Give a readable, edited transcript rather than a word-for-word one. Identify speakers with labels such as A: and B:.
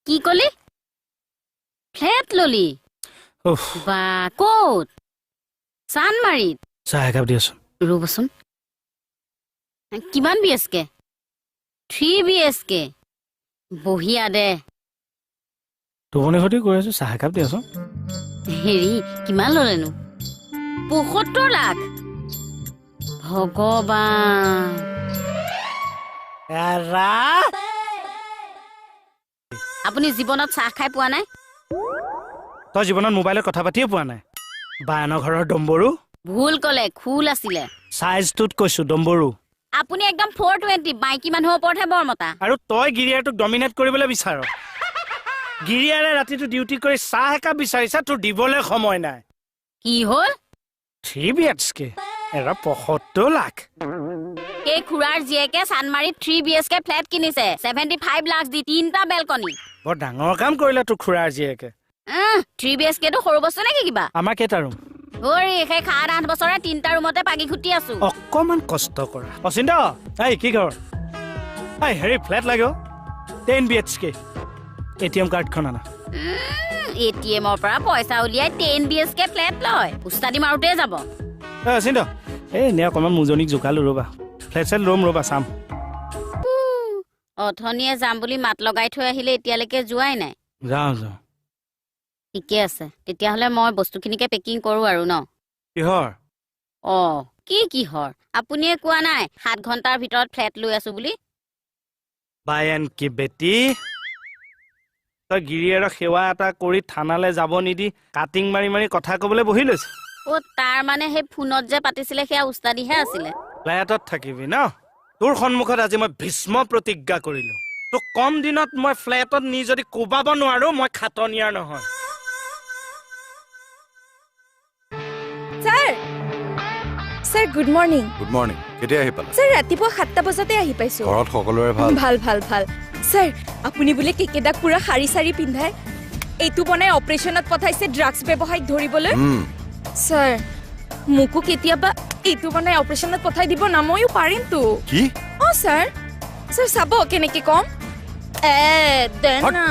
A: কি কলি ফ্লেট ললি
B: উফ
A: বা ক'ত চানমাৰিত
B: চাহ একাপ দিয়াচোন
A: ৰ'বচোন কিমান BHK 3 BHK বঢ়িয়া দে
B: টোপনি ক্ষতি কৰি আছো চাহ একাপ দিয়াচোন
A: হেৰি কিমান ল'লেনো ৭৫ লাখ ভগৱান আপুনি জীৱনত চাহ খাই পোৱা নাই
B: তই জীৱনত মোবাইলত কথা পাতিয়ে পোৱা নাই বায়নৰ ঘৰৰ ডম্বৰু
A: ভুল কলে খুল আছিলে
B: চাইজটোত কৈছো ডম্বৰু
A: আপুনি একদম 420 মাইকী মানুহৰ ওপৰতহে বৰমতা
B: আৰু তই গিৰিয়াৰটোক ডমিনেট কৰিবলৈ বিচাৰ গিৰিয়াৰে ৰাতিটো ডিউটি কৰি চাহ একাপ বিচাৰিছা তোৰ দিবলৈ সময় নাই
A: কি হ'ল
B: 3 BHK এৰা ৭৫ লাখ
A: এই খুৰাৰ জীয়েকে চানমাৰিত 3 BHK ফ্লেট কিনিছে 75 লাখ দি 3টা বেলকনি
B: বৰ ডাঙৰ কাম কৰিলে তোৰ খুৰাৰ জীয়েকে
A: 3 BHK টো সৰু বস্তু নেকি কিবা
B: আমাৰ কেইটা ৰুম
A: ওৰি সেই 8 বছৰে 3টা ৰুমতে পাগি খুটি আছো
B: অকমান কষ্ট কৰা অচিন্ত এই কি কৰ এই হেৰি ফ্লেট লাগে 10 BHK ATM কাৰ্ডখন আনা
A: ATMৰ পৰা পইচা উলিয়াই 10 BHK ফ্লেট লয় উস্তাদি মাৰোতে যাব
B: এই অচিন্ত এই নে অকমান মুজনিক জোকালো ৰবা ফ্লেট চেট ৰুম ৰবা চাম
A: অথনিয়ে যাম বুলি মাত লগাই থৈ আহিলে এতিয়ালৈকে যোৱাই নাই
B: যাওঁ
A: ঠিকে আছে তেতিয়াহ'লে মই বস্তুখিনিকে পেকিং কৰো আৰু ন
B: কিহৰ
A: কিহৰ আপুনিয়ে কোৱা নাই 7 ঘণ্টাৰ ভিতৰত ফ্লেট লৈ আছো বুলি
B: বায়েন কি বেটি তই গিৰিয়েৰক সেৱা এটা কৰি থানালৈ যাব নিদি কাটিং মাৰি কথা ক'বলৈ বহি লৈছে
A: তাৰ মানে সেই ফোনত যে পাতিছিলে সেয়া উস্তাদিহে আছিলে
B: ফ্লেটত থাকিবি ন তোৰ সন্মুখত আজি মই ভীষ্ম প্ৰতিজ্ঞা কৰিলো তোক কম দিনত মই ফ্লেটত নি যদি কোবাব নোৱাৰো মই খাটনিয়াৰ নহয়
C: স্যাৰ গুড মৰ্নিং
D: কেতিয়া আহি পালা
C: স্যাৰ ৰাতিপুৱা 7টা বজাতে আহি পাইছো
D: ঘৰত সকলোৰে ভাল
C: ভাল স্যাৰ আপুনি বোলে কেকেদাক পুৰা শাৰী চাৰি পিন্ধাই এইটো বনাই অপাৰেশ্যনত পঠাইছে ড্ৰাগছ ব্যৱসায়িক ধৰিবলৈ স্যাৰ মোকো কেতিয়াবা এইটো বনাই অপাৰেশ্যনত পঠাই দিব না মইও পাৰিমতো
D: কি
C: স্যাৰ চাব কেনেকে কম দেনা